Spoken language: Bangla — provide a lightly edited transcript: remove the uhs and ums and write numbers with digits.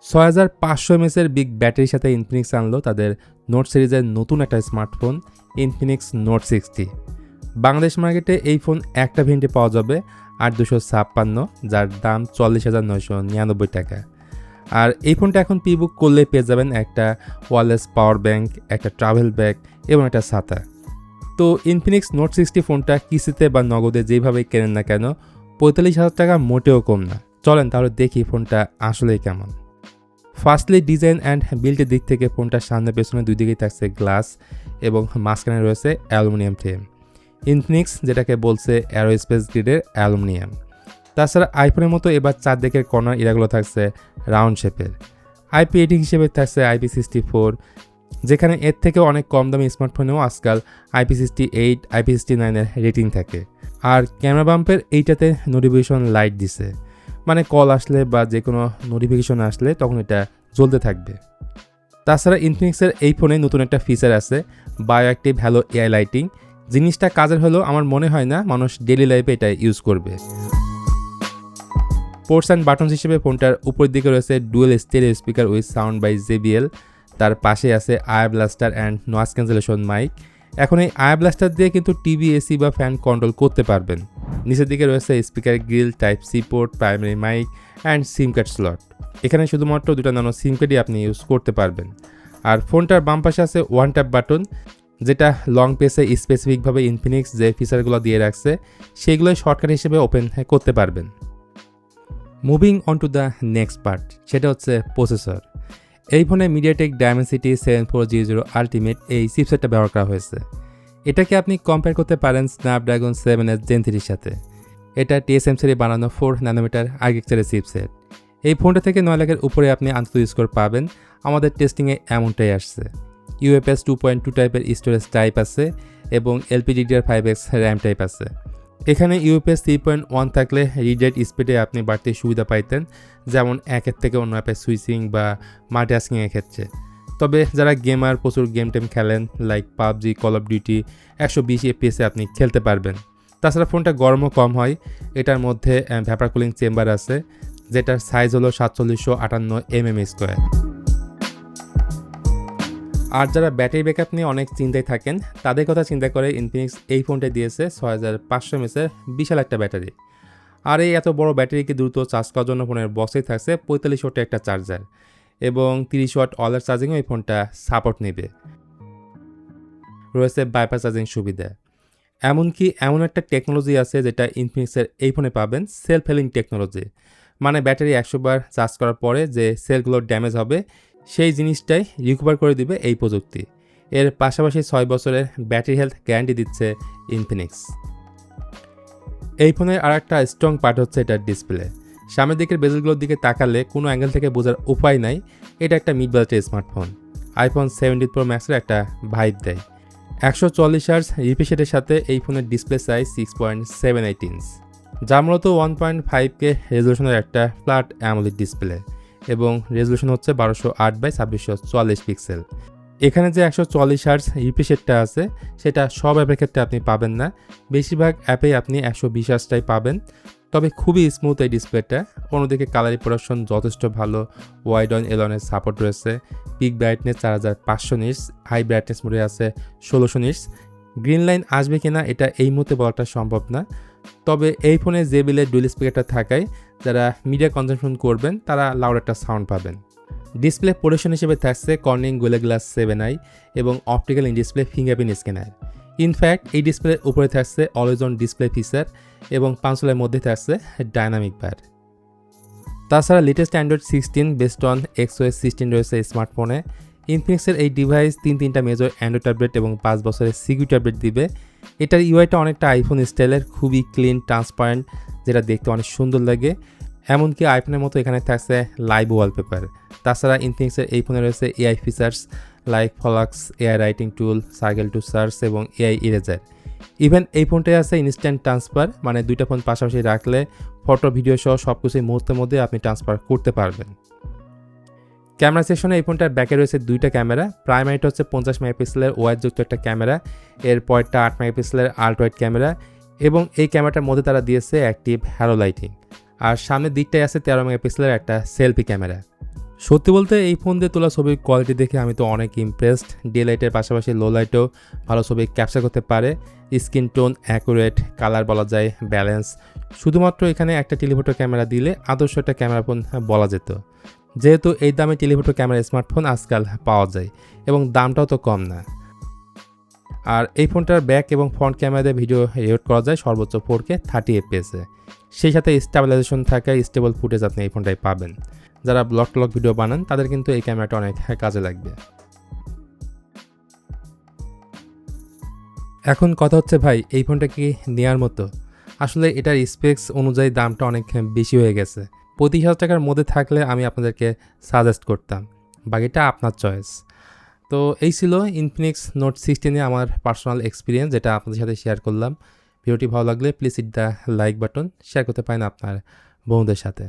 6500 mAh বিগ ব্যাটারির সাথে ইনফিনিক্স আনলো তাদের নোট সিরিজের নতুন একটা স্মার্টফোন ইনফিনিক্স নোট 60। বাংলাদেশ মার্কেটে এই ফোন একটা ভেরিয়েন্টে পাওয়া যাবে 8256, যার দাম 40,999 টাকা। আর এই ফোনটা এখন প্রি-বুক করলে পেয়ে যাবেন একটা ওয়্যারলেস পাওয়ার ব্যাংক, একটা ট্রাভেল ব্যাগ এবং একটা ছাতা। তো ইনফিনিক্স নোট 60 ফোনটা কিস্তিতে বা নগদে যেভাবেই কেনেন না কেন 45,000 টাকা মোটেও কম না। চলেন তাহলে দেখি ফোনটা আসলেই কেমন। ফার্স্টলি ডিজাইন অ্যান্ড বিল্ডের দিক থেকে ফোনটার সামনে পেছনে দুই দিকেই থাকছে গ্লাস এবং মাঝখানে রয়েছে অ্যালুমিনিয়াম ফ্রেম। ইনফিনিক্স যেটাকে বলছে অ্যারোস্পেস গ্রেডের অ্যালুমিনিয়াম। তাছাড়া আইফোনের মতো এবার চারদিকের কর্নার এরাগুলো থাকছে রাউন্ড শেপের। আইপি রেটিং হিসেবে থাকছে IP64, যেখানে এর থেকে অনেক কম দামি স্মার্টফোনেও আজকাল IP68, IP69 রেটিং থাকে। আর ক্যামেরা বাম্পের এইটাতে নোটিফিকেশন লাইট দিছে, মানে কল আসলে বা যে কোনো নোটিফিকেশন আসলে তখন এটা জ্বলতে থাকবে। তাছাড়া ইনফিনিক্সের এই ফোনে নতুন একটা ফিচার আছে, বায়োঅ্যাক্টিভ হ্যালো এআই লাইটিং। জিনিসটা কাজের হলেও আমার মনে হয় না মানুষ ডেইলি লাইফে এটা ইউজ করবে। পোর্টস অ্যান্ড বাটনস হিসেবে ফোনটার উপরের দিকে রয়েছে dual stereo speaker with sound by JBL। তার পাশে আছে IR blaster and noise cancellation mic. এখন এই আয়ার ব্লাস্টার দিয়ে কিন্তু টিভি, এসি বা ফ্যান কন্ট্রোল করতে পারবেন। নিচের দিকে রয়েছে speaker grill, type C port, primary mic and SIM card slot. এখানে শুধুমাত্র দুটো নানো সিম কার্ডই আপনি ইউজ করতে পারবেন। আর ফোনটার বাম পাশে আছে ওয়ান ট্যাপ বাটন, যেটা লং পেসে স্পেসিফিকভাবে ইনফিনিক্স যে ফিচারগুলো দিয়ে রাখছে সেগুলোই শর্টকাট হিসেবে ওপেন করতে পারবেন। Moving on to the next part, সেটা হচ্ছে প্রসেসর। এই ফোনে মিডিয়াটেক ডায়মেনসিটি 7400 আলটিমেট এই চিপসেটটা ব্যবহার করা হয়েছে। এটাকে আপনি কম্পেয়ার করতে পারেন স্ন্যাপড্রাগন 7S Gen 3 সাথে। এটা TSMC বানানো 4 ন্যানোমিটার আর্কিটেকচারের চিপসেট। এই ফোনটা থেকে 9 লাখের উপরে আপনি আন্তর্জাতিক স্কোর পাবেন। আমাদের টেস্টিংয়ে এমনটাই আসছে। UFS 2.2 টাইপের স্টোরেজ টাইপ আছে এবং LPDDR5X র্যাম টাইপ আছে। এখানে UFS 3.1 থাকলে রিড স্পিডে আপনি বাড়তি সুবিধা পাইতেন, যেমন একের থেকে অন্য অ্যাপে সুইচিং বা মাল্টিটাস্কিংয়ের ক্ষেত্রে। তবে যারা গেমার, প্রচুর গেম টেম খেলেন like PUBG, call of duty, 120 FPS আপনি খেলতে পারবেন। তাছাড়া ফোনটা গরমও কম হয়। এটার মধ্যে ভ্যাপার কুলিং চেম্বার আছে, যেটার সাইজ হলো 4758 mm²। আর যারা ব্যাটারি ব্যাকআপ নিয়ে অনেক চিন্তায় থাকেন তাদের কথা চিন্তা করে ইনফিনিক্স এই ফোনটা দিয়েছে 6500 mAh বিশাল একটা ব্যাটারি। আর এই এত বড় ব্যাটারিকে দ্রুত চার্জ করার জন্য ফোনের বক্সেই থাকছে 45 ওয়াটের একটা চার্জার এবং 30 ওয়াট অলার চার্জিংও এই ফোনটা সাপোর্ট নেবে। রয়েছে বাইপাস চার্জিং সুবিধা। এমনকি এমন একটা টেকনোলজি আছে যেটা ইনফিনিক্সের এই ফোনে পাবেন, সেলফ হেলিং টেকনোলজি। মানে ব্যাটারি 100 বার চার্জ করার পরে যে সেলগুলো ড্যামেজ হবে সেই জিনিসটাই রিকভার করে দিবে এই প্রযুক্তি। এর পাশাপাশি 6 বছরের ব্যাটারি হেলথ গ্যারান্টি দিচ্ছে ইনফিনিক্স। এই ফোনের আর একটা স্ট্রং পার্ট হচ্ছে এটার ডিসপ্লে। সামনের দিকের বেজেলগুলোর দিকে তাকালে কোনো অ্যাঙ্গেল থেকে বোঝার উপায় নাই এটা একটা মিড বাজেটের স্মার্টফোন। iPhone 17 Pro Max'ের একটা ভাইব দেয়। 140 Hz রিফ্রেশ রেটের সাথে এই ফোনের ডিসপ্লে সাইজ 6.78 ইঞ্চ, যা মূলত 1.5K রেজলিউশনের একটা ফ্ল্যাট অ্যামোলেড ডিসপ্লে এবং রেজলিউশন হচ্ছে 1208/2644 পিক্সেল। এখানে যে 140 Hz রিফ্রেশ রেটটা আছে সেটা সব অ্যাপের ক্ষেত্রে আপনি পাবেন না, বেশিরভাগ অ্যাপেই আপনি 120 Hzটাই পাবেন। তবে খুবই স্মুথ এই ডিসপ্লেটা। অন্যদিকে কালার রিপ্রোডাকশন যথেষ্ট ভালো, ওয়াইড অন এলনের সাপোর্ট রয়েছে, peak brightness 4500 nits, high brightness মোডে আছে 1600 নিটস। গ্রিন লাইন আসবে কিনা এটা এই মুহূর্তে বলাটা সম্ভব না। তবে এই ফোনে JBL ডুয়েল স্পিকারটা থাকায় যারা মিডিয়া কনজাম্পশন করবেন তারা লাউড একটা সাউন্ড পাবেন। ডিসপ্লে প্রোটেকশন হিসেবে থাকছে কর্নিং গোরিলা গ্লাস 7i এবং optical in display fingerprint scanner. In fact এই ডিসপ্লের উপরে থাকছে অলওয়েজ অন ডিসপ্লে ফিচার এবং কনসোলের মধ্যে থাকছে ডায়নামিক বার। তাছাড়া latest Android 16 based on XOS 16 রয়েছে স্মার্টফোনে। ইনফিনিক্সের এই ডিভাইস তিনটা মেজর অ্যান্ড্রয়েড আপডেট এবং 5 বছরের সিকিউরিটি আপডেট দিবে। এটার ইউআইটা অনেকটা আইফোন স্টাইলের, খুবই ক্লিন, ট্রান্সপারেন্ট, যেটা দেখতে অনেক সুন্দর লাগে। এমনকি আইফোনের মতো এখানে থাকছে লাইভ ওয়ালপেপার। তাছাড়া ইনফিনিক্সের এই ফোনে রয়েছে AI ফিচার্স লাইক ফলাক্স, AI writing tool, circle to search এবং AI ইরেজার। ইভেন এই ফোনটায় আছে ইনস্ট্যান্ট ট্রান্সফার, মানে দুইটা ফোন পাশাপাশি রাখলে ফটো, ভিডিও সহ সব কিছুই মুহূর্তের মধ্যে আপনি ট্রান্সফার করতে পারবেন। ক্যামেরা সেকশনে এই ফোনটার ব্যাকে রয়েছে দুইটা ক্যামেরা। প্রাইমারিটা হচ্ছে 50 মেগাপিক্সেলের ওয়াইডযুক্ত একটা ক্যামেরা, এর পরেরটা 8 মেগাপিক্সেলের আল্ট্রাওয়াইড ক্যামেরা এবং এই ক্যামেরাটার মধ্যে তারা দিয়েছে অ্যাক্টিভ হ্যালো লাইটিং। আর সামনের দিকটায় আছে 13 মেগাপিক্সেলের একটা সেলফি ক্যামেরা। সত্যি বলতে এই ফোন দিয়ে তোলা ছবির কোয়ালিটি দেখে আমি তো অনেক ইমপ্রেসড। ডে লাইটের পাশাপাশি লো লাইটেও ভালো ছবি ক্যাপচার করতে পারে। স্ক্রিন টোন অ্যাকুরেট, কালার বলা যায় ব্যালেন্স। শুধুমাত্র এখানে একটা টেলিফোটো ক্যামেরা দিলে আদর্শ একটা ক্যামেরা ফোন বলা যেত। যেহেতু এই দামে টেলিফোটো ক্যামেরা স্মার্টফোন আজকাল পাওয়া যায় এবং দামটাও তো কম না। আর এই ফোনটার ব্যাক এবং ফ্রন্ট ক্যামেরা দিয়ে ভিডিও রেকর্ড করা যায় সর্বোচ্চ 4K 30 FPS-এ। সেই সাথে স্টেবিলাইজেশন থাকা স্টেবল ফুটেজ আপনি এই ফোনটায় পাবেন। যারা ব্লগ টলগ ভিডিও বানান তাদের কিন্তু এই ক্যামেরাটা অনেক কাজে লাগবে। এখন কথা হচ্ছে ভাই এই ফোনটা কি নেওয়ার মতো? আসলে এটার স্পেক্স অনুযায়ী দামটা অনেক বেশি হয়ে গেছে। 25,000 টাকার মধ্যে থাকলে আমি আপনাদেরকে সাজেস্ট করতাম, বাকিটা আপনার চয়েস। তো এই ছিল ইনফিনিক্স নোট 16 এ আমার পার্সোনাল এক্সপিরিয়েন্স, যেটা আপনাদের সাথে শেয়ার করলাম। ভিডিওটি ভালো লাগলে please hit the like button, share করতে পারেন আপনার বন্ধুদের সাথে।